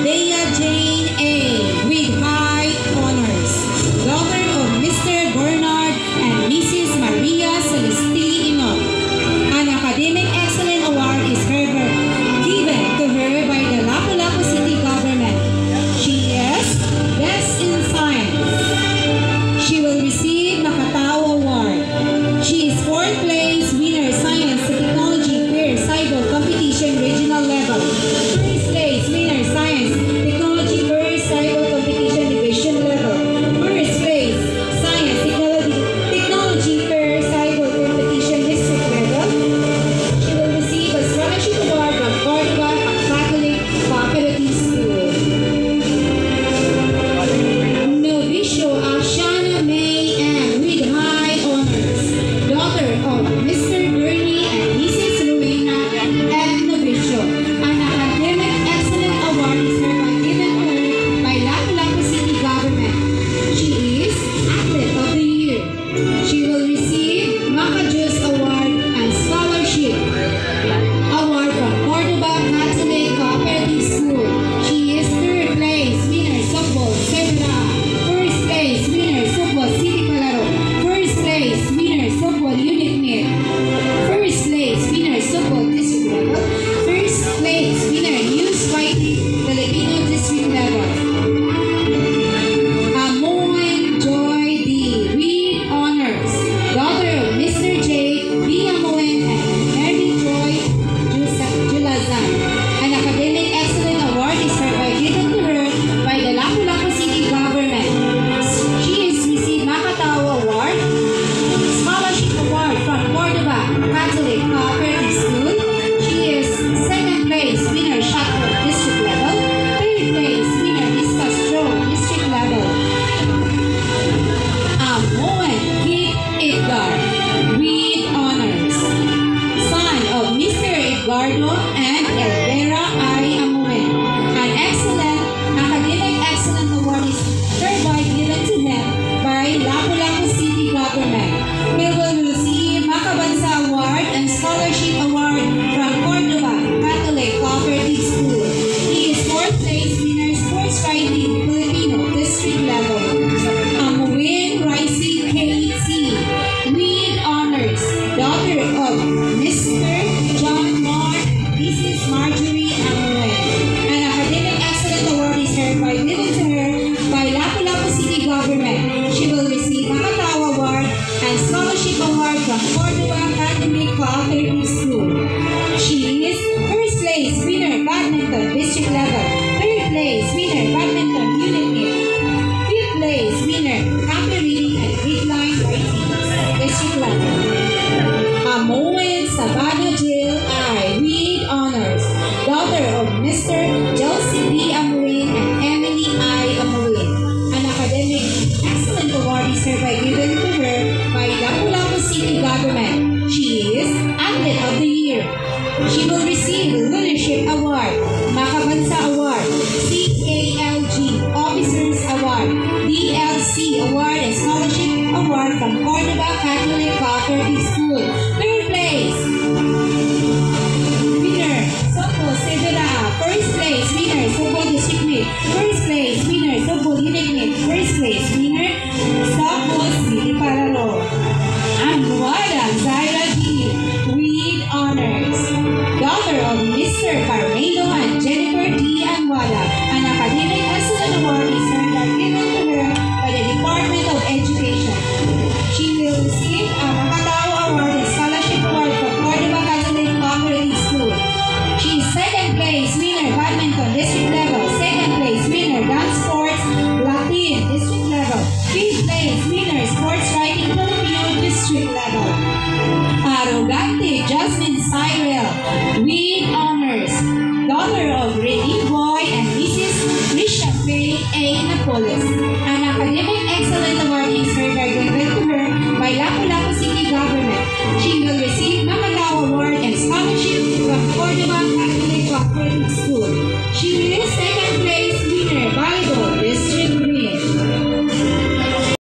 Bea Jane A. with high honors, daughter of Mr. Bernard and Mrs. Maria Celeste Inot. An Academic Excellence Award is given to her by the Lapu-Lapu City Government. She is Best in Science. She will receive Makatao Award. She is 4th place winner Science and Technology Fair Cyber Competition Regional Level. 1st place winner Science Technology Fair Cyber Competition Division Level. 1st place Science Technology Fair Cyber Competition District Level. She will receive a scholarship award from Cordova Catholic Cooperative School. Novicio Ashana May M. with high honors, daughter of Mr. Bernie and Mrs. Rowena M. Novicio. An Academic Excellence Award is hereby given to her by Lapu-Lapu City Government. She is Athlete of the Year. She will receive Macajus Award and Scholarship Award from Cordova Catholic Cooperative School. She is 3rd place winner softball Severa. 1st place winner softball City Palaro. 1st place winner softball unit mid. 1st place winner softball district level. 1st place winner News Fighting Filipino district level. Amoen Joy D. with honors, daughter of Mr. J. B. Amoen and Mary Joy Julazan. An Academic Excellence Award is hereby given to her by the Lapu-Lapu City Government. She has received Makatao Award, Scholarship Award from Cordova Catholic Cooperative School. She is 2nd place winner Shotput District Level. 3rd place winner Discus Throw District Level. Amoen Kit Edgar with honors, son of Mr. Edgardo and Elvera I. Amoen. An Academic Excellence Award is hereby given to him by Lapu-Lapu City Government. He will receive Makabansa Award and Scholarship Award from Cordova Catholic Cooperative School. He is 4th place winner Sports Writing Filipino District Level. Amuin Rising KC with honors, daughter of Mr. John Moore and Mrs. Marjorie Amuin. An Academic Excellence Award is hereby given to her by Lapu-Lapu City Government. She will receive Makatao Award and Scholarship Award from Cordova Academic Cooperative School. She is 1st place winner Badminton District Level. 3rd place winner Badminton Unit Mid. 5th place winner Copy Reading and Readline Writing District Level. Amoen Sabana Jill I. with honors, daughter of Mr. Josie B. Amoen and Emily I. Amoen. An Academic Excellence Award is hereby given to her by Lapu-Lapu City Government. She is Athlete of the Year. She will receive Leadership Award, Makabansa Award, CALG Officers Award, DLC Award and Scholarship Award from Cordova Catholic Cooperative School. 3rd place winner Softball Severa. 1st place winner Softball District Mid. 1st place winner Softball Unit Mid. 1st place winner Softball City Palaro. Anwada Zaira D. with honors, daughter of Mr. Carmelo and Jennifer D. Anwada. An Academic Excellence Award is hereby given to her by the Department of Education. She will receive a Makatao Award and Scholarship Award from Cordova Catholic Cooperative School. She is 2nd place winner Badminton District Level. 2nd place winner Dance Sports Latin District Level. 5th place winner Sports Writing Filipino District Level. Arrogante Jasmine Cyril with honors, daughter of Renee Boy and Mrs. Risha Faye A. Napoles.